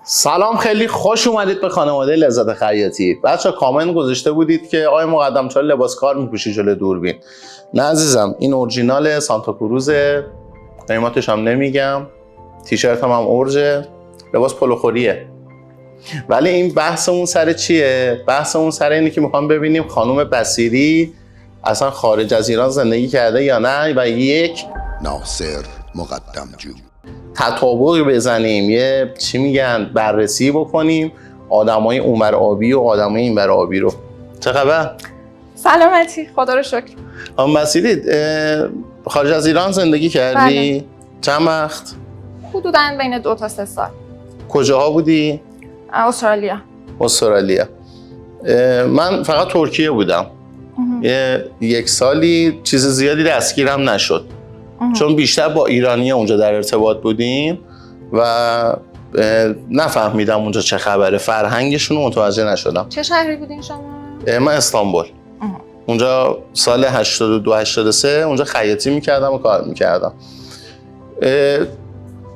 سلام، خیلی خوش اومدید به خانواده لذت خیاطی. بچه کامنت گذاشته بودید که آقای مقدم چرا لباس کار میپوشی جلوی دوربین؟ نه عزیزم، این اورجینال سانتا کروزه، قیمتش هم نمیگم، تیشرت هم اورجه، لباس پلوخوریه. ولی این بحثمون سر چیه؟ بحثمون سر اینه که میخوام ببینیم خانم بصیری اصلا خارج از ایران زندگی کرده یا نه و یک ناصر مقدم جو تطابق بزنیم، یه چی میگن بررسی بکنیم آدمای اونور آبی و آدمای اینور آبی رو. چه خبر؟ سلامتی، خدا رو شکر. خانم بصیری خارج از ایران زندگی کردی؟ بله. چند وقت؟ حدوداً بین 2 تا 3 سال. کجاها بودی؟ استرالیا. استرالیا. من فقط ترکیه بودم. یک سالی چیز زیادی دستگیرم نشد. چون بیشتر با ایرانی اونجا در ارتباط بودیم و نفهمیدم اونجا چه خبره، فرهنگشون رو متوجه نشدم. چه شهری بودین شما؟ من استانبول. اونجا سال 82-83 اونجا خیاطی میکردم و کار میکردم.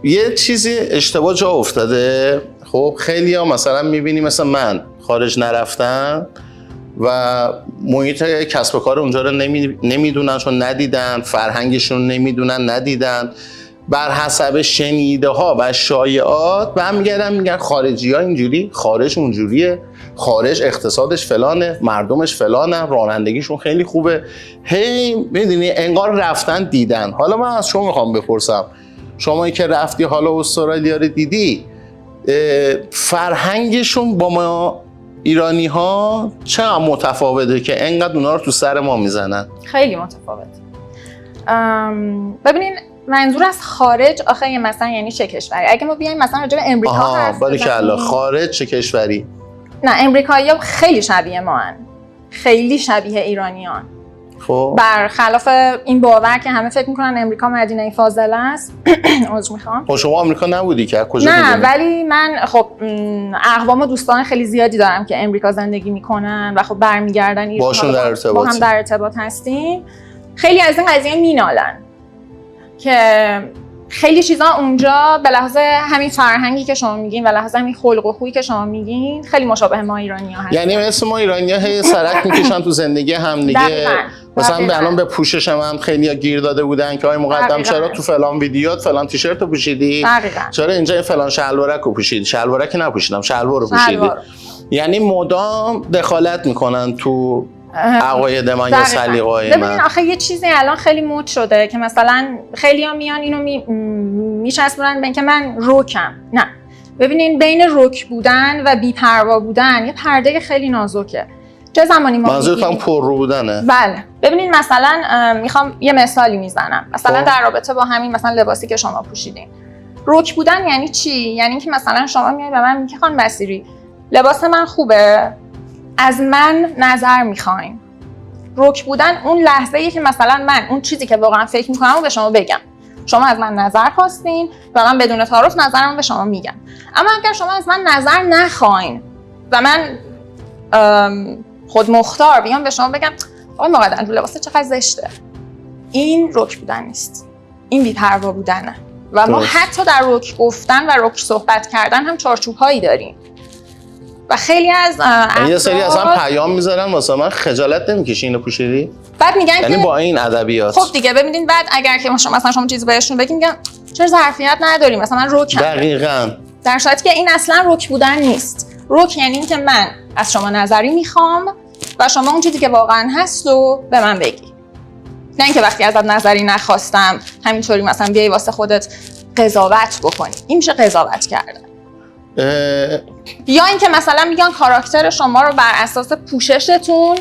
یه چیزی اشتباه جا افتاده. خب خیلی ها مثلا میبینی مثل من خارج نرفتن و محیط کسب و کار اونجا رو نمیدونن چون ندیدن، فرهنگشون نمیدونن ندیدن، بر حسب شنیده ها و شایعات و هم میگن خارجی ها اینجوری، خارج اونجوریه، خارج اقتصادش فلانه، مردمش فلانه، رانندگیشون خیلی خوبه. هی میدونی انگار رفتن دیدن. حالا من از شما میخوام بپرسم، شمایی که رفتی حالا استرالیا رو دیدی، فرهنگشون با ما ایرانی ها چقدر متفاوته که انقدر اونا رو تو سر ما میزنن؟ خیلی متفاوت. ببینین منظور از خارج آخه مثلا یعنی چه کشوری؟ اگه ما بیایم مثلا راجع به امریکا حرف بزنیم، خارج چه کشوری؟ نه، امریکایی‌ها خیلی شبیه ما هن. خیلی شبیه ایرانیان. خب برخلاف این باور که همه فکر میکنن امریکا مدینه فاضله است. عذر میخوام. خب شما آمریکا نبودی که؟ کجا بودی؟ نه، ولی من خب اقوام و دوستان خیلی زیادی دارم که امریکا زندگی میکنن و خب برمیگردن ایران، باشون در ارتباط، با هم در ارتباط هستیم. خیلی از این قضیه مینالن که خیلی چیزا اونجا به لحاظ همین فرهنگی که شما میگین و لحاظ همین خلق و خویی که شما میگین خیلی مشابه ما ایرانی‌ها هست. یعنی مثل ما ایرانی‌ها هی سرک میکشن تو زندگی همدیگه. مثلا الان به پوشش من خیلی‌ها گیر داده بودن که آقای مقدم چرا تو فلان ویدیوت فلان تیشرت رو پوشیدی؟ چرا اینجا فلان شلوارک رو پوشیدی؟ شلوارک نپوشیدم، شلوار رو پوشیدی. یعنی مدام دخالت میکنن تو عقاید من یا سلیقه‌های من. ببینین آخه یه چیزی الان خیلی مد شده که مثلا خیلی‌ها میان اینو میچسبونن به اینکه من روکم. نه، ببینین بین روک بودن و بی‌پروا بودن یه پرده خیلی نازکه. چه زمانی ما منظورتون پررو بودنه؟ بله. ببینین مثلا میخوام یه مثالی میزنم. مثلا در رابطه با همین مثلا لباسی که شما پوشیدین. روک بودن یعنی چی؟ یعنی اینکه مثلا شما میای به من میگی خانم بصیری لباس من خوبه، از من نظر میخواین. روک بودن اون لحظه‌ایه که مثلا من اون چیزی که واقعا فکر میکنم رو به شما بگم. شما از من نظر خواستین و من بدون تعارف نظرم به شما میگم. اما اگر شما از من نظر نخواین و من خود مختار بیام به شما بگم آقای مقدم لباس چقدر زشته، این روک بودن نیست، این بی‌پروا بودنه. و ما حتی در روک گفتن و روک صحبت کردن هم چارچوب‌هایی داریم و خیلی از یه سری اصلا پیام میذارن واسه من خجالت نمیکشی اینو پوشیدی؟ بعد میگن یعنی با این ادبیات. خب دیگه ببینید بعد اگر که شما چیزی بهشون بگین میگن چرا ظرفیت نداری، مثلا من روکم. دقیقاً. در صورتی که این اصلا روک بودن نیست. روک یعنی اینکه من از شما نظری میخوام و شما اون چیزی که واقعا هست رو به من بگی. نه اینکه وقتی ازت نظری نخواستم همینطوری مثلا بیای واسه خودت قضاوت بکنی. این میشه قضاوت کردن. یا اینکه مثلا میگن کاراکتر شما رو بر اساس پوششتون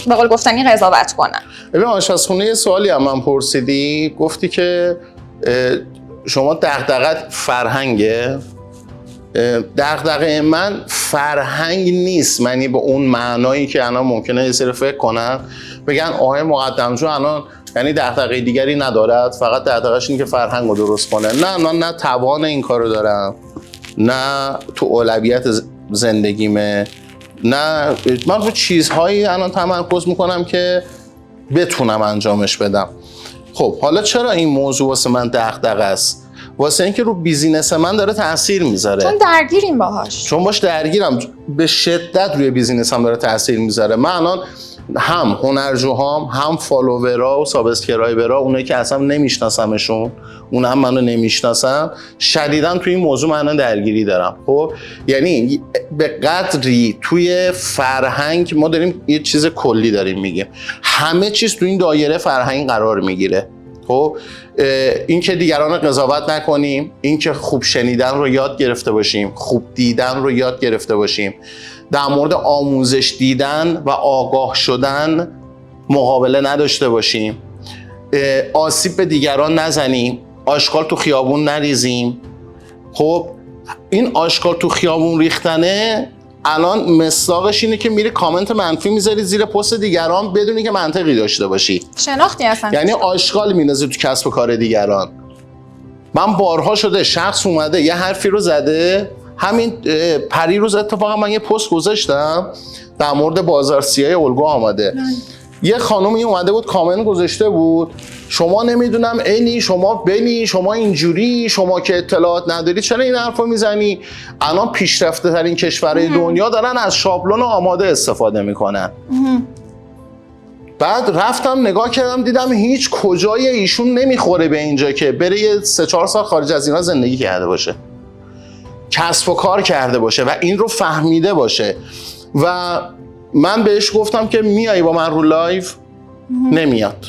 به قول گفتنی قضاوت کنن. ببین آشپزخونه یه سوالی هم من پرسیدی، گفتی که شما دغدغت فرهنگه. دغدغه من فرهنگ نیست، معنی به اون معنایی که الان ممکنه یه سری فکر کنن بگن آقای مقدم جو الان یعنی دغدغه دیگری ندارد، فقط دغدغه‌اش اینه که فرهنگ رو درست کنه. نه من نه توان این کارو دارم، نه تو اولویت زندگیمه، نه من رو چیزهایی الان تمرکز میکنم که بتونم انجامش بدم. خب حالا چرا این موضوع واسه من دغدغه است؟ واسه اینکه رو بیزینس من داره تاثیر میذاره، چون درگیریم باهاش، چون باش درگیرم، به شدت روی بیزینس هم داره تاثیر میذاره. من الان هم هنرجوهام، هم فالوورا و سابسکرایبرا، اونایی که اصلا نمیشناسمشون، اونا هم منو نمیشناسن، شدیداً توی این موضوع من درگیری دارم. خب یعنی به قدری توی فرهنگ ما داریم یه چیز کلی داریم میگیم، همه چیز توی این دایره فرهنگ قرار میگیره. خب این که دیگران رو قضاوت نکنیم، این که خوب شنیدن رو یاد گرفته باشیم، خوب دیدن رو یاد گرفته باشیم، در مورد آموزش دیدن و آگاه شدن مقابله نداشته باشیم، آسیب به دیگران نزنیم، آشغال تو خیابون نریزیم. خب این آشغال تو خیابون ریختنه الان مصداقش اینه که میری کامنت منفی میذاری زیر پست دیگران بدونی که منطقی داشته باشی، شناختی هستن، یعنی آشغال میندازی تو کسب و کار دیگران. من بارها شده شخص اومده یه حرفی رو زده، همین پریروز اتفاقا من یه پست گذاشتم در مورد بازار سیاه الگو آماده، یه خانومی اومده بود کامنت گذاشته بود شما نمیدونم اینی، شما بنی، شما اینجوری، شما که اطلاعات نداری چرا این حرفو میزنی؟ الان پیشرفته ترین کشورهای دنیا دارن از شابلون آماده استفاده میکنن. بعد رفتم نگاه کردم دیدم هیچ کجای ایشون نمیخوره به اینجا که بره یه 3-4 سال خارج از اینا زندگی کرده باشه، کسب و کار کرده باشه و این رو فهمیده باشه. و من بهش گفتم که میای با من رو لایف؟ نمیاد.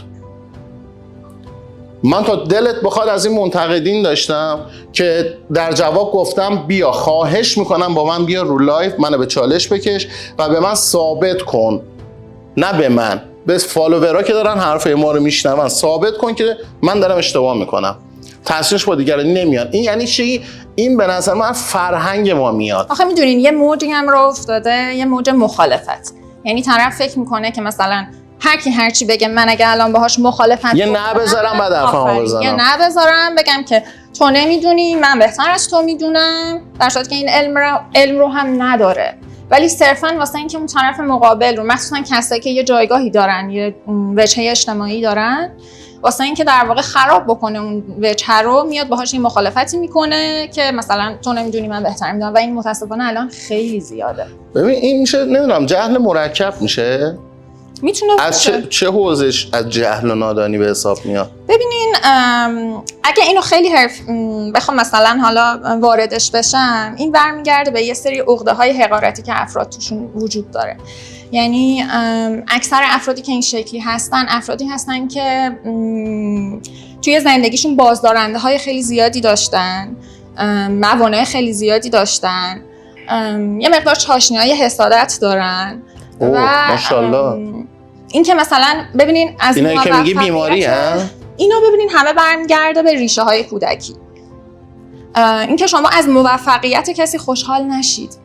من تا دلت بخواد از این منتقدین داشتم که در جواب گفتم بیا، خواهش میکنم با من بیا رو لایف، منو به چالش بکش و به من ثابت کن، نه به من، به فالوورها که دارن حرفای ما رو میشنون، ثابت کن که من دارم اشتباه میکنم. تاثیرش با دیگران نمیاد. این یعنی چی؟ این به نظر من فرهنگ ما میاد. آخه میدونین یه موجی هم راه افتاده، یه موج مخالفت. یعنی طرف فکر میکنه که مثلا هر کی هر چی بگه من اگه الان باهاش مخالفت یه نه بذارم بعد حرفمو بزنم، یه نه بذارم بگم که تو نمیدونی، من بهتر از تو میدونم، در صورتی که این علم رو هم نداره، ولی صرفا واسه اینکه اون طرف مقابل رو، مخصوصا کسایی که یه جایگاهی دارن، یه وجهه اجتماعی دارن، واسه اینکه در واقع خراب بکنه اون وجهه رو، میاد باهاش این مخالفتی میکنه که مثلا تو نمیدونی من بهتر میدونم. و این متاسفانه الان خیلی زیاده. ببین این میشه نمیدونم جهل مرکب میشه. میتونه از چه حوزش از جهل و نادانی به حساب میاد؟ ببینین اگه اینو خیلی بخوام مثلا حالا واردش بشم، این برمیگرده به یه سری عقده‌های حقارتی که افراد توشون وجود داره. یعنی اکثر افرادی که این شکلی هستن افرادی هستن که توی زندگیشون بازدارنده های خیلی زیادی داشتن، موانع خیلی زیادی داشتن، یه مقدار چاشنی‌های حسادت دارن و ماشاءالله. این که مثلا ببینین از اینا که میگی بیماری هست، اینا ببینین همه برمیگرده به ریشه های کودکی. این که شما از موفقیت کسی خوشحال نشید،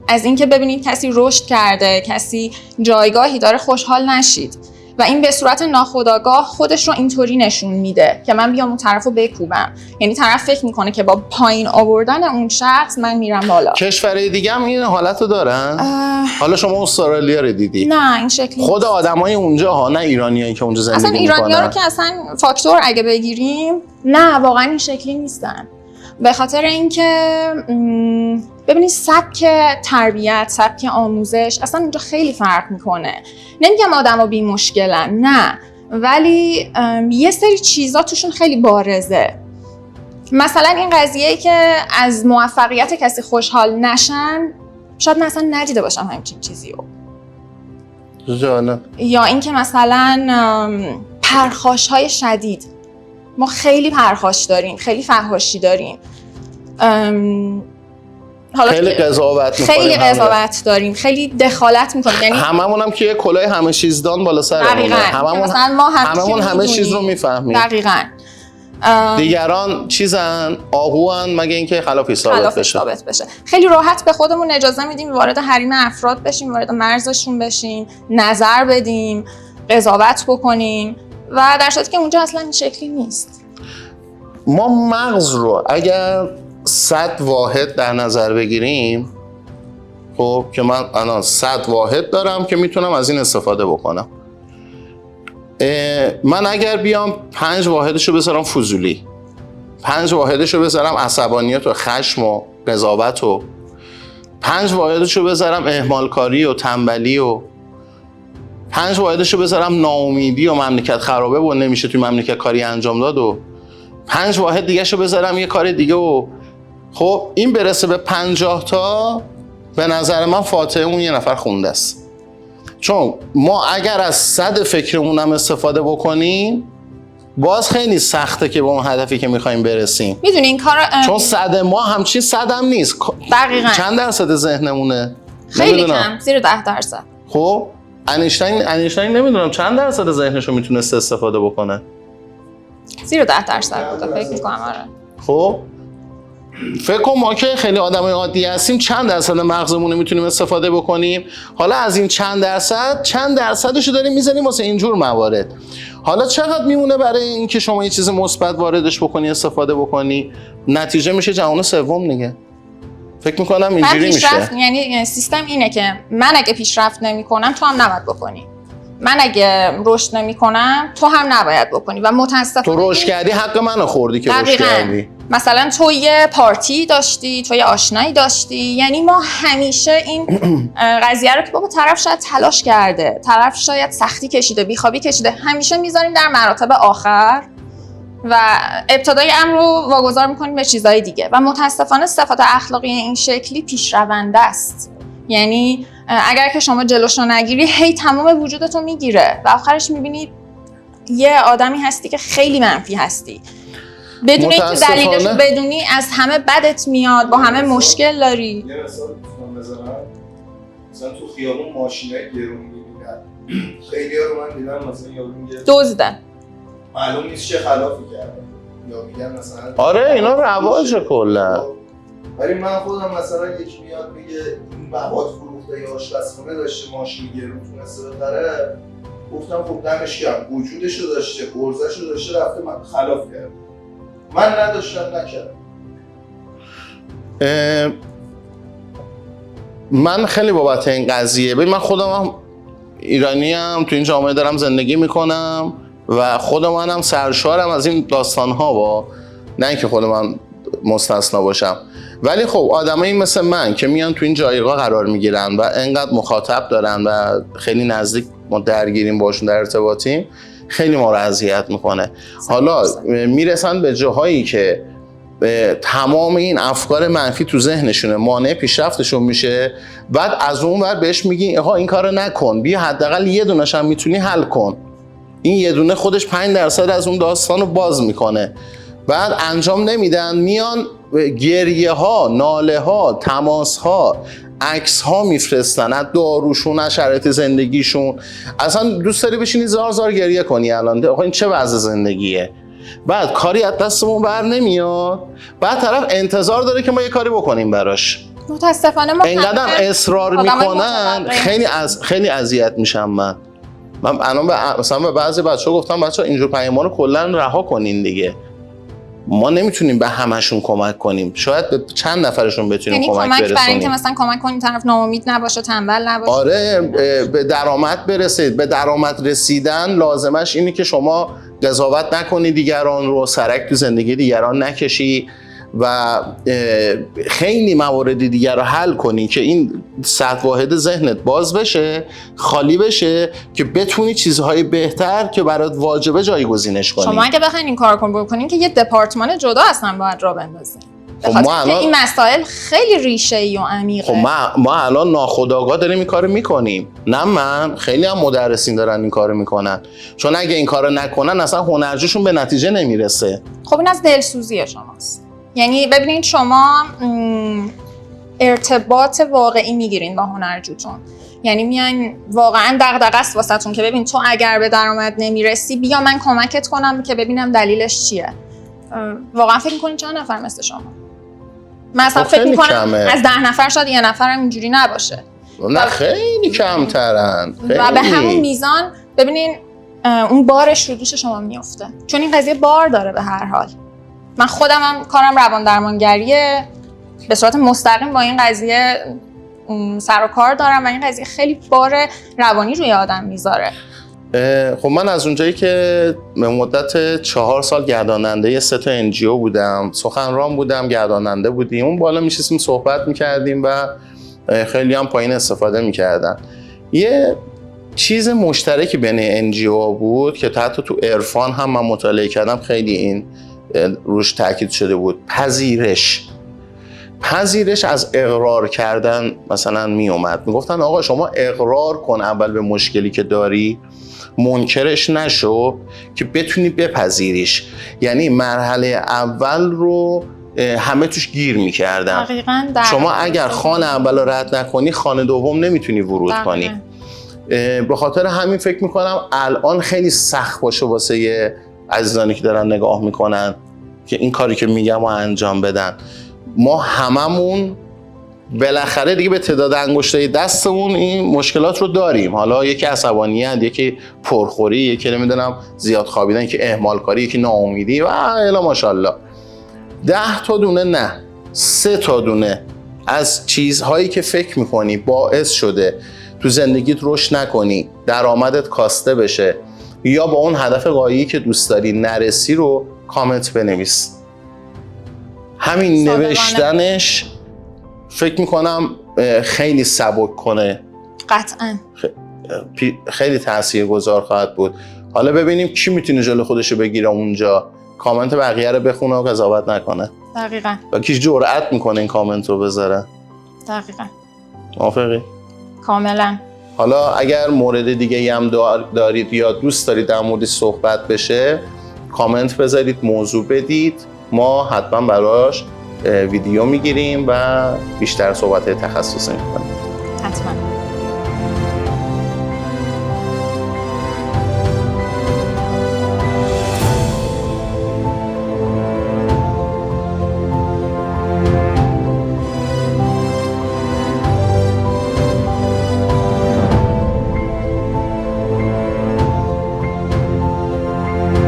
از اینکه ببینید کسی رشد کرده، کسی جایگاهی داره خوشحال نشید و این به صورت ناخودآگاه خودش رو اینطوری نشون میده که من بیام اون طرفو بکوبم. یعنی طرف فکر میکنه که با پایین آوردن اون شخص من میرم بالا. کشورهای دیگه هم این حالتو دارن؟ حالا شما استرالیا رو دیدی؟ نه این شکلی خود آدمای اونجا ها، نه ایرانیایی که اونجا زندگی میکنن. اصلا ایرانی‌ها رو که اصلا فاکتور اگه بگیریم، نه واقعا این شکلی نیستن. به خاطر اینکه ببینید سبک تربیت، سبک آموزش اصلا اونجا خیلی فرق میکنه. نمیگم آدما بی مشکلن، نه، ولی یه سری چیزا توشون خیلی بارزه. مثلا این قضیه‌ای که از موفقیت کسی خوشحال نشن، شاید من اصلا ندیده باشم همچین چیزی رو. جانم. یا اینکه مثلا پرخاش‌های شدید، ما خیلی پرخاش داریم، خیلی فحاشی داریم، خیلی قضاوت می‌کنیم، خیلی قضاوت داریم، خیلی دخالت می‌کنیم. یعنی هممون هم که یه کلاه همه چیزدان بالا سرمونه، هممون همه چیز رو میفهمیم. دقیقاً. دیگران چیزن، آهوان، مگه اینکه خلافی ثابت بشه. خیلی راحت به خودمون اجازه میدیم وارد حریم افراد بشیم، وارد مرزشون بشیم، نظر بدیم، قضاوت بکنیم و در صورتی که اونجا اصلا این شکلی نیست. ما مغز رو اگر 100 واحد در نظر بگیریم، خب که من الان 100 واحد دارم که میتونم از این استفاده بکنم، من اگر بیام 5 واحدشو بذارم فضولی، 5 واحدشو بذارم عصبانیت و خشم و قضاوت و 5 واحدشو بذارم اهمالکاری و تنبلی و 5 واحدشو بذارم ناامیدی و مملکت خرابه و نمیشه توی مملکت کاری انجام داد و 5 واحد دیگه شو بذارم یه کار دیگه و خب این برسه به 50 تا به نظر من فاتحه اون یه نفر خونده است. چون ما اگر از 100 فکرمون هم استفاده بکنیم باز خیلی سخته که به اون هدفی که میخوایم برسیم. میدونی این کار چون 100 ما همچین 100 هم نیست. دقیقاً چند درصد ذهنمونه؟ خیلی نمیدونم. کم، زیر 10%. خب انیشتین نمیدونم چند درصد ذهنشو میتونست استفاده بکنه. زیر 10% بوده فکر میکنم. آره خب فکر کن ما که خیلی آدمای عادی هستیم چند درصد مغزمون رو میتونیم استفاده بکنیم. حالا از این چند درصدشو داریم میذاریم واسه اینجور موارد. حالا چقدر میمونه برای اینکه شما یه چیز مثبت واردش بکنی استفاده بکنی؟ نتیجه میشه جهان سوم دیگه. فکر میکنم اینجوری میشه. یعنی سیستم اینه که من اگه پیشرفت نمیکنم تو هم نباید بکنی. من اگه رشد نمیکنم تو هم نباید بکنی و متاسفانه تو رشد کردی حق منو خوردی که رشد کردی. مثلا تو یه پارتی داشتی، تو یه آشنایی داشتی، یعنی ما همیشه این قضیه رو که بابا طرف شاید تلاش کرده، طرف شاید سختی کشیده، بیخوابی کشیده، همیشه میذاریم در مراتب آخر و ابتدای امر رو واگذار میکنیم به چیزهای دیگه و متاسفانه صفات اخلاقی این شکلی پیشرونده است. یعنی اگر که شما جلوش رو نگیری هی تمام وجودتو میگیره و آخرش میبینی یه آدمی هستی که خیلی منفی هستی. بدون اینکه دلیلش رو بدونی از همه بدت میاد، با همه مشکل داری. یه مثال میتونم بزنم، مثلا تو خیابون ماشینای گرون میبینن، خیلی ها رو من دیدم مثلا یارو میگه دزدن، معلوم نیست چه خلافی کرده یا میگن مثلا آره اینا رواجه کلا. ولی من خودم مثلا یکی میاد میگه این مواد فروخته یا آشپزخونه داشته ماشین گرون تونسته بخره، گفتم خب دمش گرم، وجودشو داشته، ارزشو داشته، رفته من خلاف کرد. من نداشتم نکردم. من خیلی بابت این قضیه من خودم هم ایرانی ام، تو این جامعه دارم زندگی میکنم و خود منم سرشارم از این داستان ها با نه اینکه خود من مستثنا باشم، ولی خب آدمایی مثل من که میان تو این جایگاه قرار میگیرن و انقدر مخاطب دارن و خیلی نزدیک ما درگیریم باشون در ارتباطیم، خیلی ما رو اذیت میکنه. حالا میرسن به جاهایی که تمام این افکار منفی تو ذهنشونه مانع پیشرفتشون میشه، بعد از اون ور بهش میگی آقا این کارو نکن، بیا حداقل یه دونه‌ش هم میتونی حل کن. این یه دونه خودش 5% از اون داستان رو باز میکنه. بعد انجام نمیدن، میان گریه ها، ناله ها، تماس ها، عکس ها میفرستن از داروشون، از شرایط زندگیشون. اصلا دوست داری بشینی زار گریه کنی الان آقا این چه وضع زندگیه؟ بعد کاری از دستمون بر نمیاد، بعد طرف انتظار داره که ما یه کاری بکنیم براش. متاسفانه ما اینقدر اصرار میکنن، خیلی اذیت میشم من الان مثلا به بعضی بچه‌ها گفتم بچه‌ها اینجور پیام رو کلا رها کنین دیگه. ما نمیتونیم به همشون کمک کنیم، شاید به چند نفرشون بتونیم یعنی کمک برسونیم. برای اینکه مثلا کمک کنیم طرف ناامید نباشه، تنبل نباشه. آره به درآمد برسید. به درآمد رسیدن لازمش اینه که شما قضاوت نکنی دیگران رو، سرک تو زندگی دیگران نکشی و خیلی موارد دیگر رو حل کنی که این 100 واحد ذهنت باز بشه، خالی بشه که بتونی چیزهای بهتر که برات واجبه جایگزینش کنی. شما اگه بخواید این کار بکنین که یه دپارتمان جدا اصلا باید راه بندازین. خب ما الان این مسائل خیلی ریشه‌ای و عمیقه. خب ما الان ناخودآگاه داریم این کارو میکنیم. نه من، خیلی هم مدرسین دارن این کارو میکنن، چون اگه این کارو نکنن اصلا هنرجوشون به نتیجه نمیرسه. خب این از دلسوزی شماست. یعنی ببینید شما ارتباط واقعی میگیرین با هنرجوتون، یعنی میان واقعا دغدغه است واسهتون که ببین تو اگر به درآمد نمیرسی بیا من کمکت کنم که ببینم دلیلش چیه. واقعا فکر میکنین چند نفر مثل شما؟ مثلا فکر میکنم از 10 نفر شاید یه نفر هم اینجوری نباشه. نه خیلی کمترن. و به همون میزان ببینین اون بارش رو دوش شما میفته، چون این قضیه بار داره به هر حال. من خودم هم کارم روان درمانگریه، به صورت مستقیم با این قضیه سر و کار دارم و این قضیه خیلی بار روانی روی آدم میذاره. خب من از اونجایی که به مدت 4 سال گرداننده 3 تا NGO بودم، سخنران بودم، گرداننده بودیم، اون بالا میشستیم صحبت میکردیم و خیلی هم پایین استفاده میکردن. یه چیز مشترکی بین NGO بود که حتی تو عرفان هم من مطالعه کردم، خیلی این روش تاکید شده بود: پذیرش از اقرار کردن مثلا می اومد. میگفتن آقا شما اقرار کن اول به مشکلی که داری، منکرش نشو که بتونی بپذیریش. یعنی مرحله اول رو همه توش گیر میکردن. دقیقاً. شما اگر خانه اول رو رد نکنی، خانه دوم نمیتونی ورود کنی. به خاطر همین فکر میکنم الان خیلی سخت باشه واسه عزیزانی که دارن نگاه میکنن که این کاری که میگم رو انجام بدن. ما هممون بالاخره دیگه به تعداد انگشتای دستمون این مشکلات رو داریم. حالا یکی عصبانیت، یکی پرخوری، یکی نمیدونم زیاد خوابیدن، یکی اهمال کاری، یکی ناامیدی و الا ماشاءالله. 10 تا دونه نه، 3 تا دونه از چیزهایی که فکر میکنی باعث شده تو زندگیت رشد نکنی، درآمدت کاسته بشه یا با اون هدف غایی که دوست داری نرسی رو کامنت بنویس. همین نوشتنش فکر میکنم خیلی سبک کنه، قطعاً خیلی تاثیرگذار خواهد بود. حالا ببینیم کی میتونه جلو خودشو بگیره اونجا، کامنت بقیه رو بخونه و قضاوت نکنه. دقیقاً. و کی جرأت میکنه این کامنت رو بذاره. دقیقاً. موافقی؟ کاملاً. حالا اگر مورد دیگه هم دارید یا دوست دارید در موردش صحبت بشه، کامنت بذارید، موضوع بدید، ما حتما براش ویدیو میگیریم و بیشتر صحبت تخصصی میکنیم. حتما.